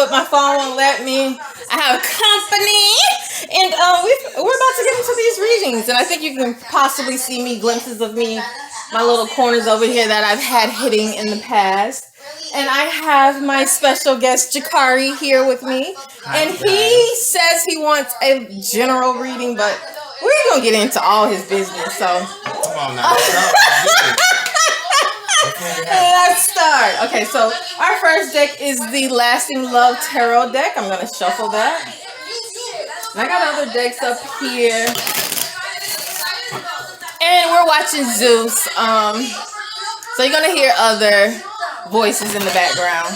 but my phone won't let me. I have company, and we're about to get into these readings, and I think you can possibly see me, glimpses of me, my little corners over here that I've had hitting in the past. And I have my special guest Jakari here with me, and he says he wants a general reading, but we're gonna get into all his business. So come on now. Let's start. Okay, so our first deck is the Lasting Love Tarot deck. I'm gonna shuffle that. And I got other decks up here. And we're watching Zeus. So you're gonna hear other voices in the background.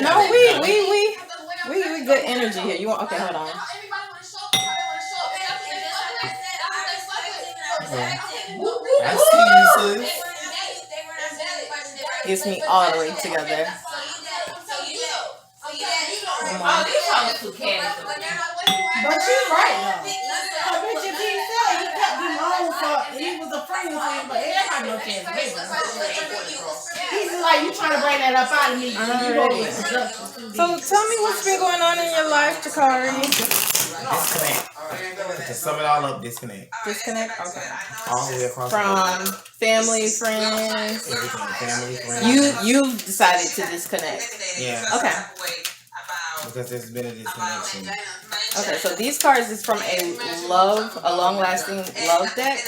No, we good energy here. You want? Okay, hold on. Gets me all the way together. But she's right though. I bet you he said he kept him on for he was a friend with him, but it had no chance. He's like, you trying to bring that up out of me. So tell me what's been going on in your life, Jakari. Disconnect. To sum it all up, disconnect. Disconnect? Okay. All the way across from family, friends. Everything. Family, friends. You decided to disconnect. Yeah. Okay. Because there's been a disconnection. Okay, so these cards is from a long-lasting love deck.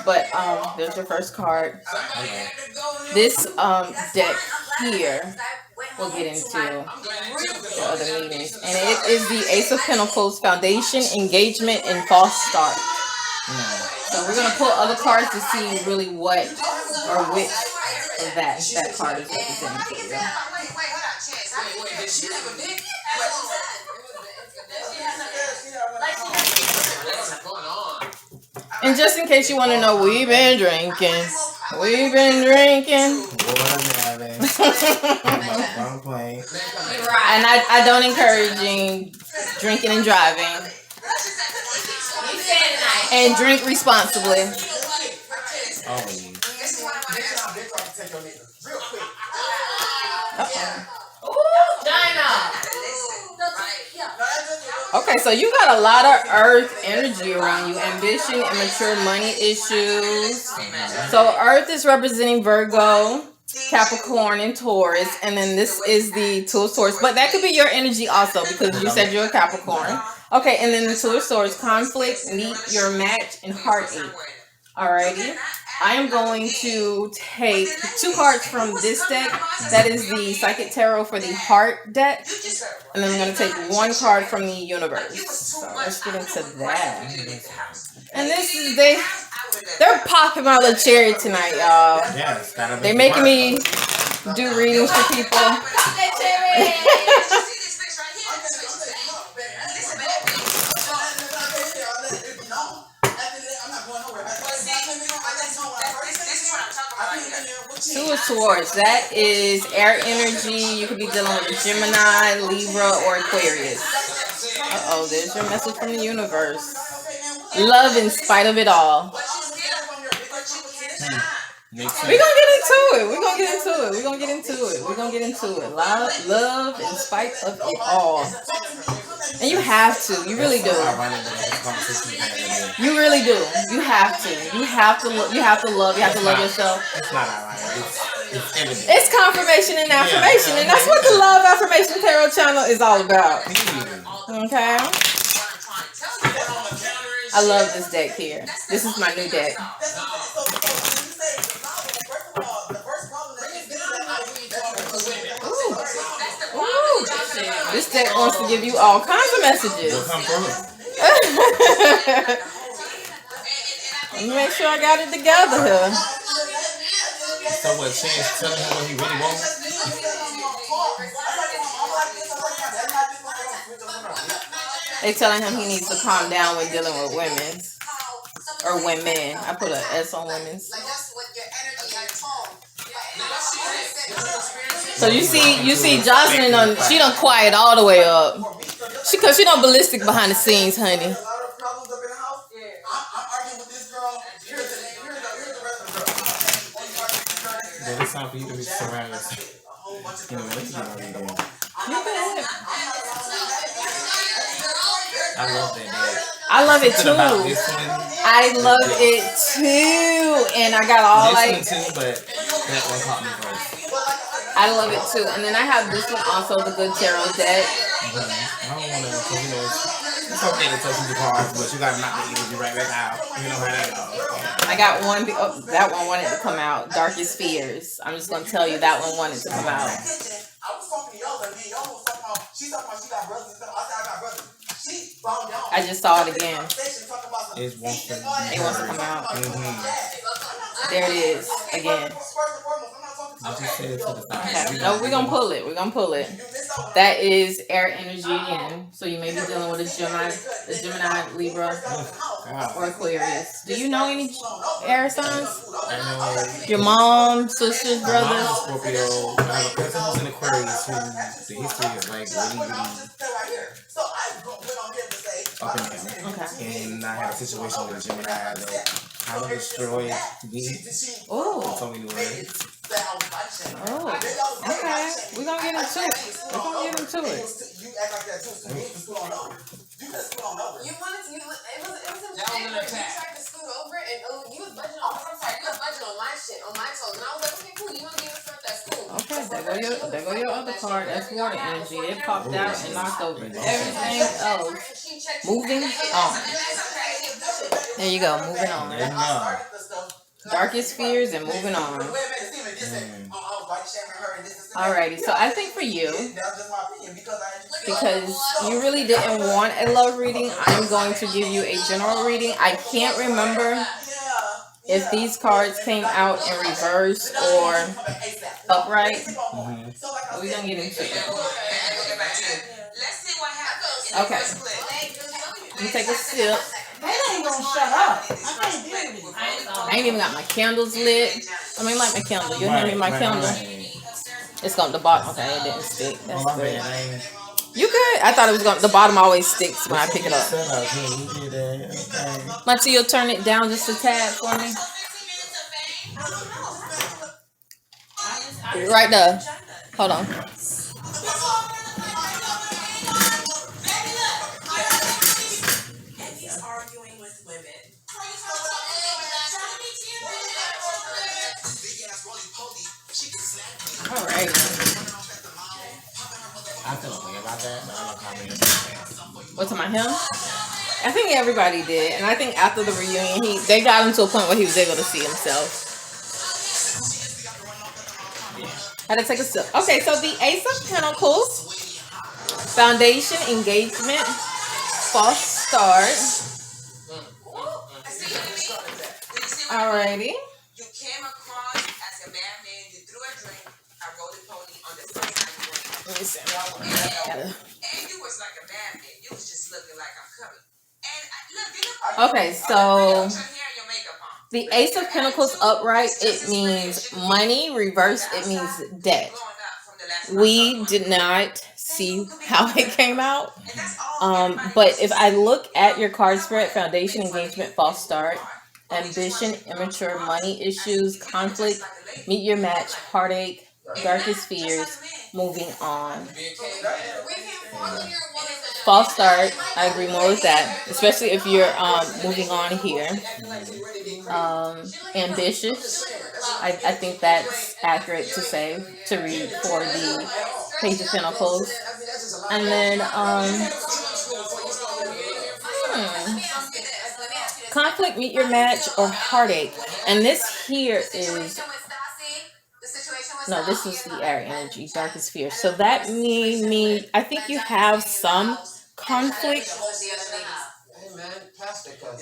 But there's your first card. Okay. This deck here we'll get into the other meetings, and it is the Ace of Pentacles, Foundation, Engagement, and False Start. So we're gonna pull other cards to see really what or which of that card is representing for you. And just in case you want to know, we've been drinking. And I don't encourage drinking and driving. And drink responsibly. Okay, so you got a lot of earth energy around you. Ambition, immature money issues. So earth is representing Virgo, Capricorn, and Taurus. And then this is the Two of Swords. But that could be your energy also, because you said you're a Capricorn. Okay, and then the Two of Swords, conflict, meet your match, and heartache. Alrighty. I am going to take two cards from this deck. That is the Psychic Tarot for the Heart deck. And then I'm going to take one card from the Universe. So let's get into that. And this is, they're popping my little cherry tonight, y'all. They're making me do readings for people. Two of Swords, that is air energy. You could be dealing with Gemini, Libra, or Aquarius. Uh-oh, there's your message from the Universe. Love in spite of it all. We're gonna get into it. Love in spite of it all. And you have to. You really do. You really do. You have to. You have to love. You have to love yourself. It's confirmation and affirmation, and that's what the Love Affirmation Tarot channel is all about. Okay. I love this deck here. This is my new deck. Ooh. This deck wants to give you all kinds of messages. Let me make sure I got it together here. So what, Chance telling him what he really wants? They telling him he needs to calm down when dealing with women. Or women. I put an S on women's. So you see Jocelyn, she done quiet all the way up. Cause she done ballistic behind the scenes, honey. time for you to surround yourself. You know, what you know, I love that day. I love it too. About this one, I love it too. And I got all this like one too, but that one caught me first. I love it too. And then I have this one also, the Good Tarot deck. I don't want to, you know, it's okay to touch the cards, but you gotta knock the energy right back out. You know how that goes. I got one. Oh, that one wanted to come out. Darkest Fears. I'm just gonna tell you that one wanted to come out. I was talking to y'all, and y'all was talking about she got brothers. I said I got brothers. She found out. I just saw it again. It wants to come out. There it is again. Okay. No, we're gonna pull it. We're gonna pull it. That is air energy again. So you may be dealing with a Gemini, Libra, or Aquarius. Do you know any air signs? I know your mom, sisters, brothers. Scorpio. I have a cousin who's in Aquarius who the history is like really up and down. Okay. And I had a situation with a Gemini that kind of destroyed me. Oh. So many ways. Oh. Okay. We're gonna get into it. We're gonna get into it. You act like that too, so you can scoot on over. You can scoot on over. You wanted to, it was you tried to scoot over and you was budging on, I'm sorry, you was budging on my shit, on my toes. And I was like, okay, cool, you want to be in front of that school. Okay, there go your other card. That's water energy. It popped out and knocked over everything else. Moving on. There you go, moving on. Darkest fears and moving on. Alrighty, so I think for you, because you really didn't want a love reading, I'm going to give you a general reading. I can't remember if these cards came out in reverse or upright. We're going to get into it. Okay. Let me take a sip. They ain't gonna shut up. I can't deal with it. I ain't even got my candles lit. I mean, like my candle. You hand me my candle. It's going to the bottom. Okay, it didn't stick. That's good. You good? I thought it was going. The bottom always sticks when I pick it up. Monty, you'll turn it down just a tad for me. Right there. Hold on. Alright. I feel okay about that, but I'm not commenting. What's about him? I think everybody did, and I think after the reunion, they got him to a point where he was able to see himself. Had to take a sip. Okay, so the Ace of Pentacles, foundation, engagement, false start. Alrighty. You came across as a madman. You threw a drink. I rode a pony on the first night. Let me see. And you was like a madman. You was just looking like I'm coming. And look, okay, so the Ace of Pentacles upright, it means money. Reversed, it means debt. We did not see how it came out. But if I look at your card spread, foundation, engagement, false start, ambition, immature, money issues, conflict, meet your match, heartache, darkest fears, moving on. False start, I agree more with that, especially if you're moving on here. Ambitious, I think that's accurate to say, to read for the Page of Pentacles. And then conflict, meet your match, or heartache. And this here is, no, this was the air energy, darkest fear. So that means I think you have some conflict,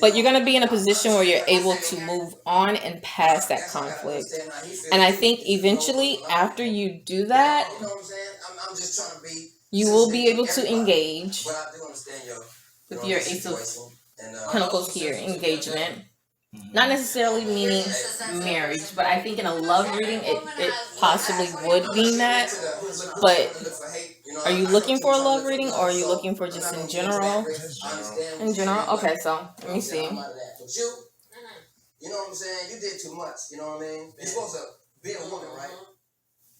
but you're going to be in a position where you're able to move on and past that conflict. And I think eventually after you do that, you will be able to engage with your Ace of Pentacles here, engagement. Not necessarily meaning marriage, but I think in a love reading, it possibly would mean that. But are you looking for a love reading, or are you looking for just in general? In general? Okay, so let me see. You know what I'm saying? You did too much. You know what I mean? You're supposed to being a woman, right?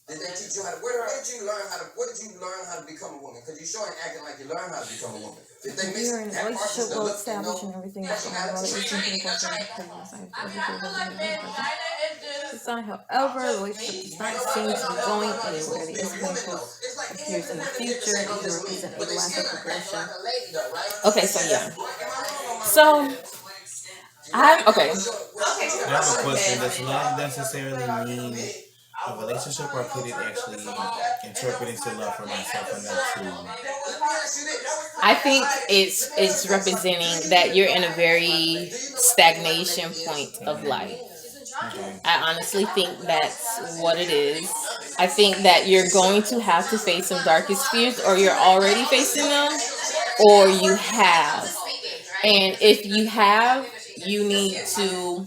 Did they teach you how to? Where did you learn how to? What did you learn how to become a woman? Because you sure ain't acting like you learned how to become a woman. Did they miss We are in a that part? relationship The well look, established and everything. But my brother is thinking of however, the relationship does not seem to be going anywhere. The Pentacles appears in the future and it represents a lack of progression. Okay, so yeah. So okay. I have a question. Does love necessarily mean a relationship, or could it actually interpret into love for myself and not to? I think it's representing that you're in a very stagnation point of life. Okay. I honestly think that's what it is. I think that you're going to have to face some darkest fears, or you're already facing them, or you have. And if you have, you need to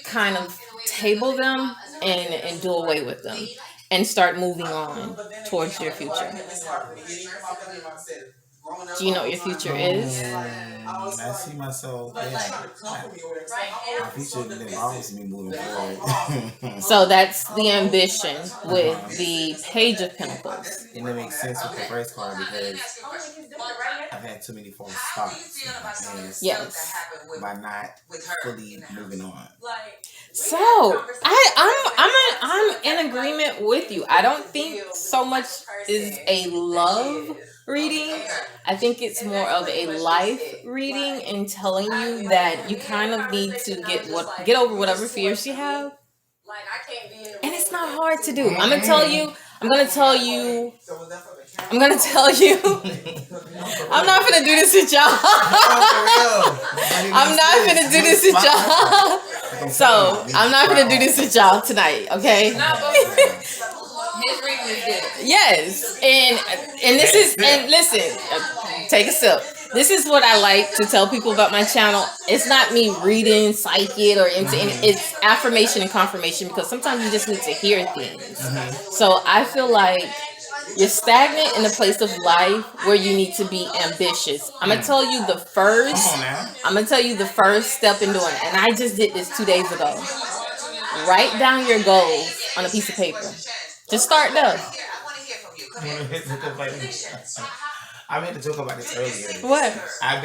kind of table them and do away with them and start moving on towards your future. Do you know what your future is? I see myself, my future involves me moving forward. So that's the ambition with the Page of Pentacles. And it makes sense with the first card because I've had too many false starts in my past. Yes. By not fully moving on. So I'm in agreement with you. I don't think so much is a love reading. I think it's more of a life reading and telling you that you kind of need to get over whatever fears you have. And it's not hard to do. I'm gonna tell you. I'm not gonna do this with y'all. I'm not gonna do this with y'all. So I'm not gonna do this with y'all tonight, okay? His ring was good. Yes, and this is, and listen, take a sip. This is what I like to tell people about my channel. It's not me reading psychic or into it's affirmation and confirmation, because sometimes you just need to hear things. So I feel like you're stagnant in a place of life where you need to be ambitious. I'm gonna tell you the first step in doing it, and I just did this 2 days ago. Write down your goals on a piece of paper. Just start there. I meant to joke about this earlier. What? I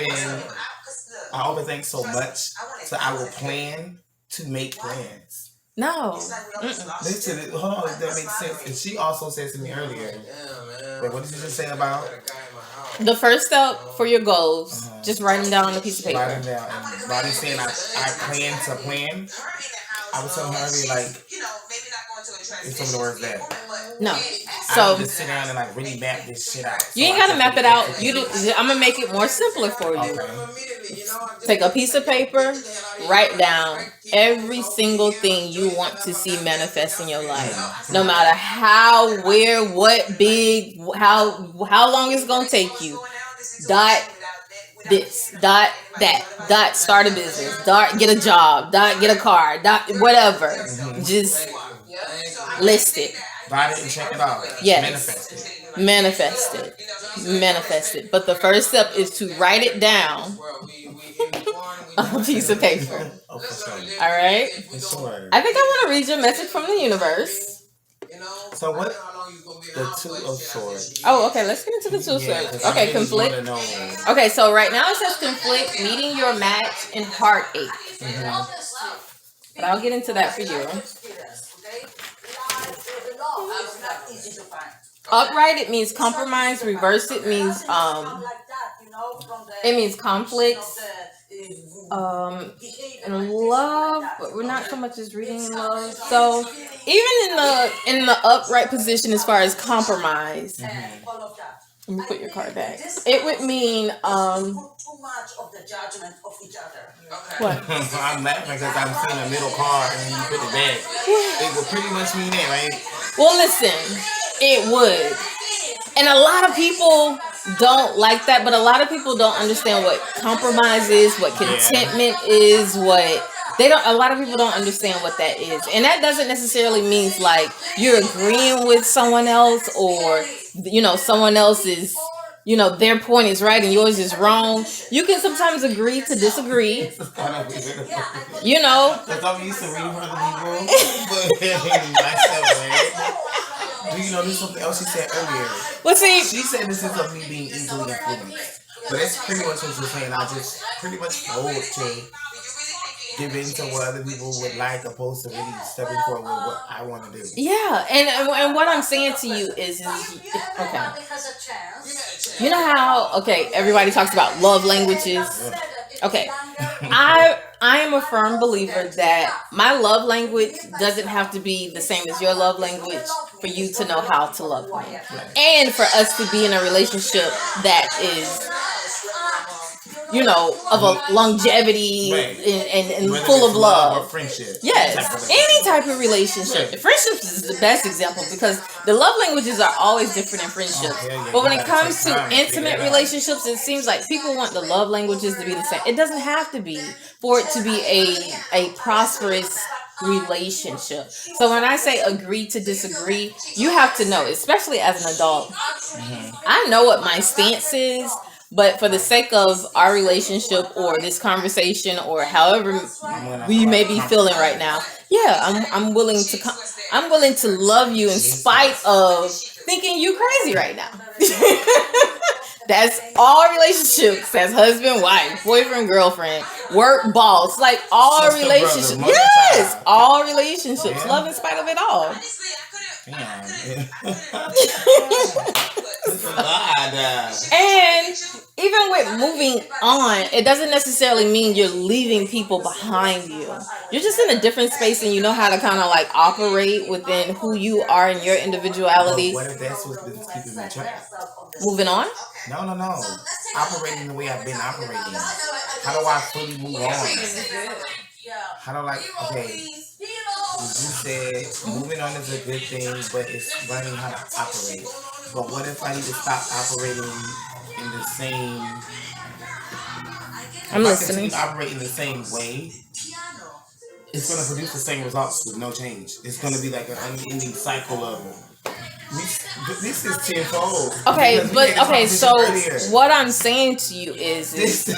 overthink so much, so I will plan to make plans. No. Listen, hold on, if that makes sense. And she also said to me earlier, wait, what did you just say about? The first step for your goals, just write them down on a piece of paper. Write them down. And Bonnie saying I plan to plan, I was telling her earlier, like, it's some of the words there. No. I So just sit down and like really map this shit out. you ain't gotta map it out. I'm gonna make it more simpler for you. Take a piece of paper, write down every single thing you want to see manifest in your life. No matter how, where, what, big, how long it's gonna take you. Dot this, dot that, dot start a business, dot get a job, dot get a car, dot whatever. Just list it. Write it and check it out. Yes. Manifest it. But the first step is to write it down on a piece of paper. Oh, for sure. All right. For sure. I think I want to read your message from the universe. So what? The Two of Swords. Oh, okay. Let's get into the Two of Yeah, Swords. 'cause I Okay, really conflict. wanna know. Okay, so right now it says conflict, meeting your match, and heartache. But I'll get into that for you. Upright, it means compromise. Reverse, it means conflicts. And love, but we're not so much as reading love. So even in the upright position, as far as compromise, let me put your card back. It would mean what? I'm laughing because I'm seeing a middle card and you put it back. It would pretty much mean that, right? Well, listen, it would. And a lot of people don't like that, but a lot of people don't understand what compromise is, what contentment is, a lot of people don't understand what that is. And that doesn't necessarily mean like you're agreeing with someone else, or someone else is you know, their point is right and yours is wrong. You can sometimes agree to disagree. It's kind of weird. You know. Because I'm used to reading for other people, but in myself, right? Do you know there's something else she said earlier? Well, see, She said this is of me being easily influenced. But that's pretty much what you're saying. I just pretty much told to give in to what other people would like, opposed to really stepping forward with what I want to do. yeah, and what I'm saying to you is okay. You know how everybody talks about love languages. Okay, I am a firm believer that my love language doesn't have to be the same as your love language for you to know how to love me, and for us to be in a relationship that is, you know, of a longevity and full of love. Or friendship. Yes, any type of relationship. Friendships is the best example because the love languages are always different in friendships. But when it comes to intimate relationships, it seems like people want the love languages to be the same. It doesn't have to be for it to be a prosperous relationship. So when I say agree to disagree, you have to know, especially as an adult, I know what my stance is. But for the sake of our relationship or this conversation or however we may be feeling right now, yeah, I'm willing to love you in spite of thinking you crazy right now. That's all relationships. That's husband, wife, boyfriend, girlfriend, work, boss, like all Sister, relationships. brother, Yes, child. all relationships. Yeah. Love in spite of it all. Damn. God. And even with moving on, it doesn't necessarily mean you're leaving people behind you. You're just in a different space and you know how to kind of like operate within who you are and your individuality. What if that's what's been keeping me trapped? Moving on? No. Operating the way I've been operating. How do I fully move on? How do you said moving on is a good thing, but it's learning how to operate. But what if I need to stop operating in the same... I'm listening. If I continue to operate in the same way, it's going to produce the same results with no change. It's going to be like an unending cycle of... This is tenfold. So what I'm saying to you is listen.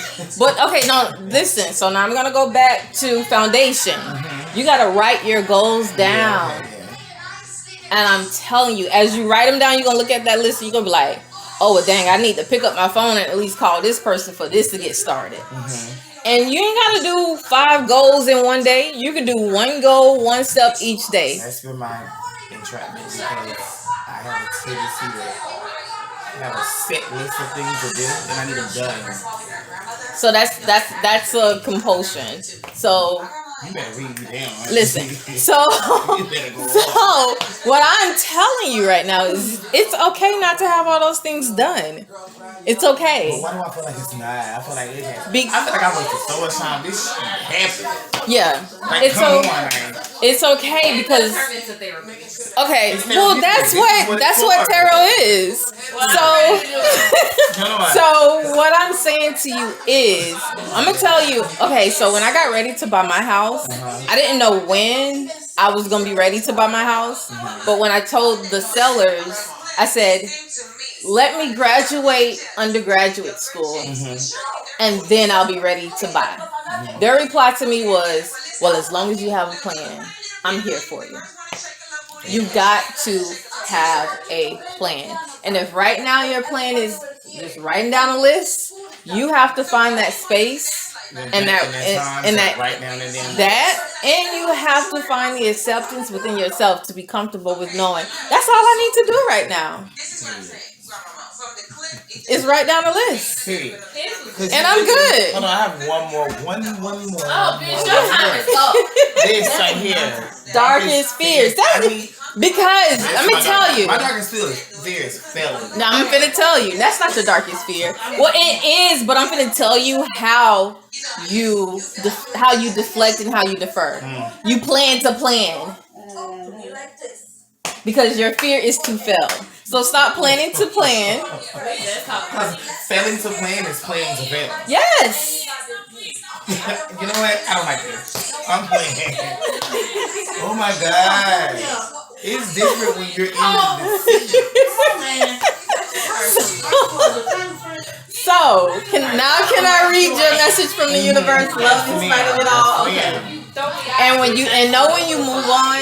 So now I'm gonna go back to foundation. You gotta write your goals down, and I'm telling you, as you write them down, you're gonna look at that list and you're gonna be like, oh well, dang, I need to pick up my phone and at least call this person for this to get started. And you ain't gotta do 5 goals in one day. You can do 1 goal, 1 step each day. That's been my entrapment because I have a tendency to have a set list of things to do, and I need them done. So that's a compulsion. So you better read me down. Listen. So what I'm telling you right now is it's okay not to have all those things done. It's okay. But why do I feel like it's not? I feel like it has. I feel like I wasted so much time. This shit happened. Yeah. Like, it's okay because that's what tarot is. So what I'm saying to you is I'm gonna tell you, okay, so when I got ready to buy my house, I didn't know when I was gonna be ready to buy my house, but when I told the sellers, I said, let me graduate undergraduate school and then I'll be ready to buy. Their reply to me was, well, as long as you have a plan, I'm here for you. You got to have a plan. And if right now your plan is just writing down a list, you have to find that space and you have to find the acceptance within yourself to be comfortable with knowing that's all I need to do right now. Is write down a list. And I'm good. Hold on, I have one more. Oh, bitch, your time is up. This right here. Darkest fears. Because let me tell you. My darkest fear is failing. Now I'm finna tell you. That's not your darkest fear. Well, it is, but I'm finna tell you how you deflect and how you defer. You plan to plan. Because your fear is to fail. So stop planning to plan. Failing to plan is planning to fail. Yes. You know what? I don't like this. I'm playing. Oh my God. It's different when you're in the decision. Come on, man. go. Can I read your message from the universe? Love in spite of it all. Okay. And when you move on,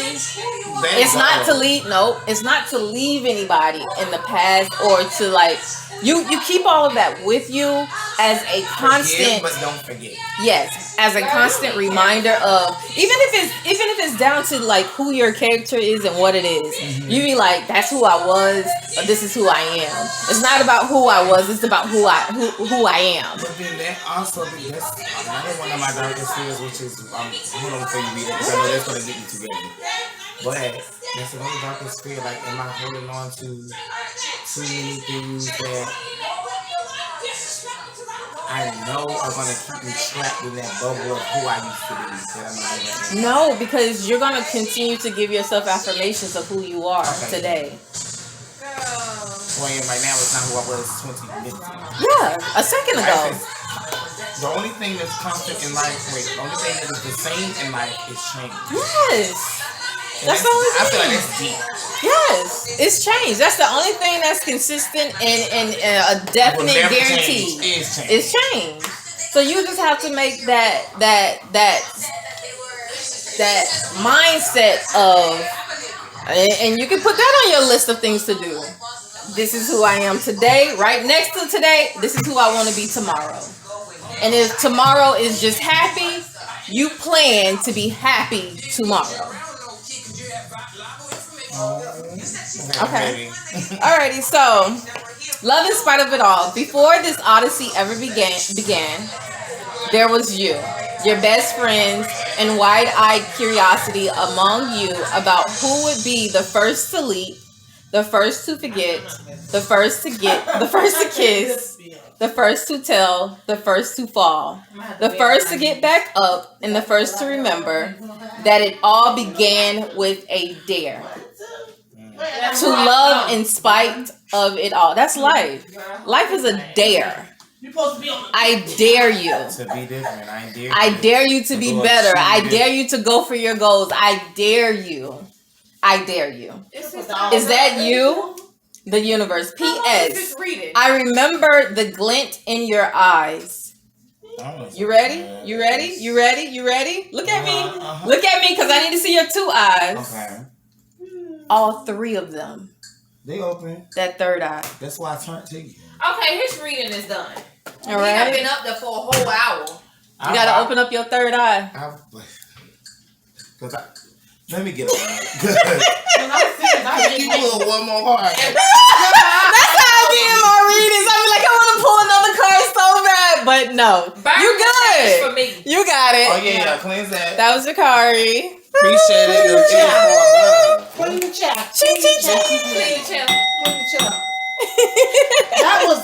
it's not to leave. No, it's not to leave anybody in the past or to like. You keep all of that with you as a constant. But don't forget. Yes, as a constant reminder of even if it's down to like who your character is and what it is. You be like, that's who I was, or this is who I am. It's not about who I was. It's about who I am. But then that also that's another one of my darkest fears, which is hold on before you read it, because I know that's gonna get you together. But that's another darkest fear. Like, am I holding on to too many things that I know are gonna keep me trapped in that bubble of who I used to be? That I'm not doing that. No, because you're gonna continue to give yourself affirmations of who you are today. Who I am right now is not who I was 20 minutes ago. Yeah, a second ago. The only thing that's constant in life, the only thing that is the same in life is change. Yes. And That's the only thing. I feel like that's deep. Yes, it's change. That's the only thing that's consistent and a definite guarantee. It's change. So you just have to make that mindset of, and you can put that on your list of things to do. This is who I am today. Right next to today, this is who I want to be tomorrow. And if tomorrow is just happy, you plan to be happy tomorrow. Okay. Alrighty, so love in spite of it all. Before this odyssey ever began, there was you, your best friends, and wide-eyed curiosity among you about who would be the first to leap, the first to forget, the first to kiss, the first to tell, the first to fall, the first to get back up, and the first to remember that it all began with a dare. To love in spite of it all. That's life. Life is a dare. I dare you. To be different. I dare you to be better. I dare you to go for your goals. I dare you. I dare you. Is that you? The universe. P.S. I remember the glint in your eyes. You ready? You ready? You ready? You ready? Look at me. Look at me, because I need to see your two eyes. Okay. All three of them. They open. That third eye. That's why I turned to you. Okay, his reading is done. All right. I've been up there for a whole hour. You gotta open up your third eye. Let me get on that. You pull one more card. That's how I get in my readings. I be like, I want to pull another card so bad, but no. You good. For me. You got it. Oh yeah, cleanse that. That was Jakari. Appreciate it. Put in the chat. Ching, ching, ching. Clean the chat. That was